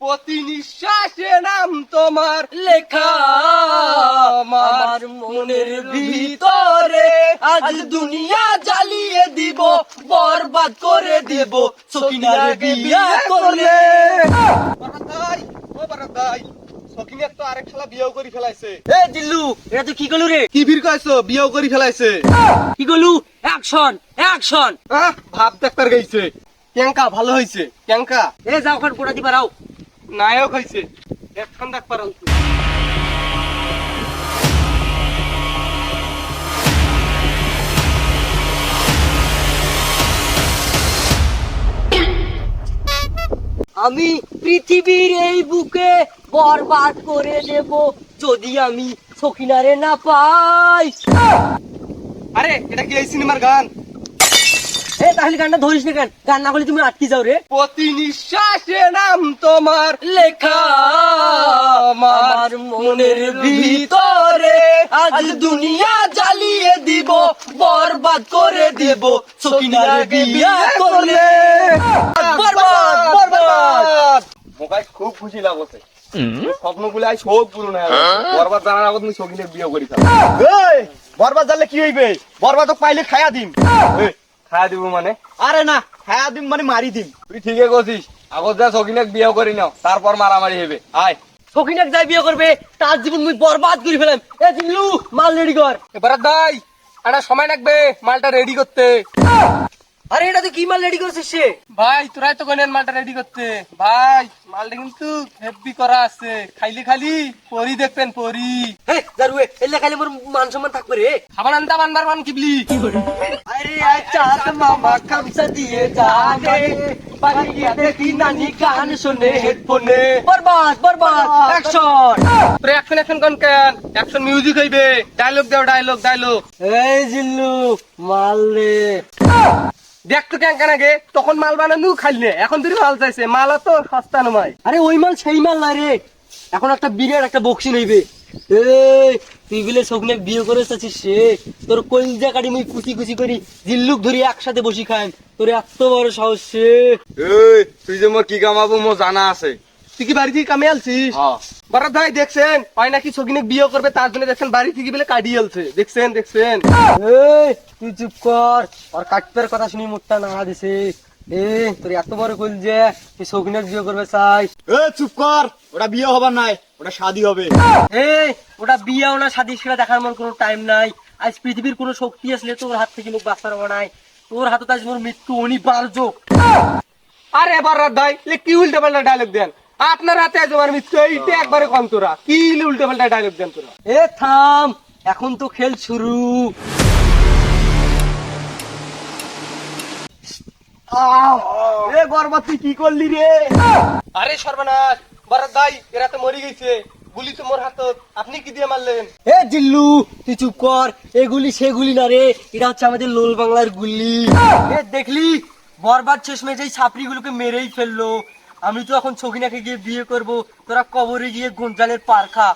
প্রতি নিঃশ্বাসে নাম তোমার লেখা আমার মনের ভিতরে, আজ দুনিয়া জ্বালিয়ে দিব, বরবাদ করে দিব, সকিনার বিয়া করলে। ভাই ও বরবাদ ভাই, সকিনার তো আরেক শালা বিয়াও করে ফেলাইছে। এ জিল্লু, এটা তুই কি করলু রে? কি ভিড় কইছো, বিয়াও করে ফেলাইছে। কি করলু? Action action. ভাব ডাক্তার গাইছে। ক্যাঙ্কা ভালো হইছে ক্যাঙ্কা। এ যাও খান কোটা দিবা রাও। নায়ক হইছে একখান ডাক্তার আনছে। আমি পৃথিবীর এই বুকে বরবাদ করে দেব যদি আমি সকিনারে না পাই। আরে এটা কি এই সিনেমার গান? এ তাহলে গানটা ধরিস না কেন? গান না করলে তুমি আটকে যাও রে। প্রতি নিঃশ্বাসে নাম তোমার লেখা আমার মনের ভিতরে, আজ দুনিয়া জ্বালিয়ে দিব, বরবাদ করে দিব, সকিনার বিয়া করলে। বরবাদ বরবাদ। মোকাই খুব খুশি লাগছে। স্বপ্নগুলো আই সব পূরণ হয়ে গেছে। বরবাদ জানার আগত তুমি সকিনের বিয়ে করি ফেল। এই বরবাদ জানলে কি হইবে? বরবাদ পাইলে খায়া দিম। খায়া দিব মানে? আরে না, খায়া দিম মানে মারি দিম। তুই ঠিকই কইছিস। আগত যা সকিনে বিয়ে করি নাও, তারপর মারামারি হবে। আয় সকিনাক যাই বিয়ে করবে, তার জীবন মুই বরবাদ করে ফেলাম। এ জিল্লু, মাল রেডি কর। এবার দাই একটা সময় লাগবে মালটা রেডি করতে। আরে এটা তুই কি মাল রেডি করেছিস সে? ভাই তোরাই তো কইলেন মালটা রেডি করতে। ভাই মালটা কিন্তু হেভি করা আছে, খাইলে খালি পরি দেখবেন পরি। হে জারুয়ে, এলে খালি মোর মান সম্মান থাকবে রে। খাবার আনতা বানবার মান কিবলি। আরে আচ্ছা মামা খামসা দিয়ে যাবে, বাড়ি গিয়ে দেখি নানি গান শুনে হেডফোনে। বরবাদ বরবাদ অ্যাকশন। তোরে অ্যাকশন কোন কেন? অ্যাকশন মিউজিক হইবে, ডায়লগ দাও ডায়লগ ডায়লগ। এই জিল্লু মাল রে। দেখ তো কেন কেন আগে তখন মাল বানানো খাইলে, এখন তুই মাল চাইছে। মাল তো সস্তা নয়। আরে ওই মাল সেই মাল না রে, এখন একটা বিরাট একটা বক্সি নইবে। এই তুই বলে সগনে বিয়ে করে চাচ্ছিস সে, তোর কলজা কাটি মুই কুচি কুচি করি জিল্লুক ধরি একসাথে বসি খাই। তোর এত বড় সাহস সে। এই তুই যে মোর কি কামাবো মোর জানা আছে। তুই কি বাড়ি থেকে কামে আলছিস? বরাদ ভাই দেখছেন হয় নাকি সগিনে বিয়ে করবে, তার জন্য দেখছেন বাড়ি থেকে বলে কাটি আলছে। দেখছেন দেখছেন। এই তুই চুপ কর, আর কাটপের কথা শুনি মুখটা নাড়া দিছে। এ তোর এত বড় কলজা, তুই সগিনে বিয়ে করবে চাই? এ চুপ কর, ওটা বিয়ে হবার নাই, ওটা শাদি হবে। এই ওটা বিয়েও না শাদী সেটা দেখার মন কোনো টাইম নাই। আজ পৃথিবীর কোনো শক্তি আসলে তোর হাত থেকে মুখ বাঁচার নাই। তোর হাতে আজ মোর মৃত্যু অনিবার্য। আরে বরাদ ভাই কি উল্টা পাল্টা ডায়লগ দেন? আপনার হাতে আজ আমার মৃত্যু, এইটা একবারে কম। তোরা কি উল্টা পাল্টা ডায়লগ দেন তোরা? এ থাম, এখন তো খেল শুরু। এ বরবাদ তুই কি করলি রে? আরে সর্বনাশ বরাদ ভাই, এরা তো মরে গেছে। গুলি তো মোর হাতত, আপনি কি দিয়ে মারলেন? এ জিল্লু তুই চুপ কর, এগুলি সেগুলি না রে, এটা হচ্ছে আমাদের লোল বাংলার গুলি। এ দেখলি বরবাদ শেষমেশ এই ছাপড়ি গুলোকে মেরেই ফেললো। আমি তো এখন ছগিনাকে গিয়ে বিয়ে করব, তোরা কবরে গিয়ে গঞ্জালের পার খা।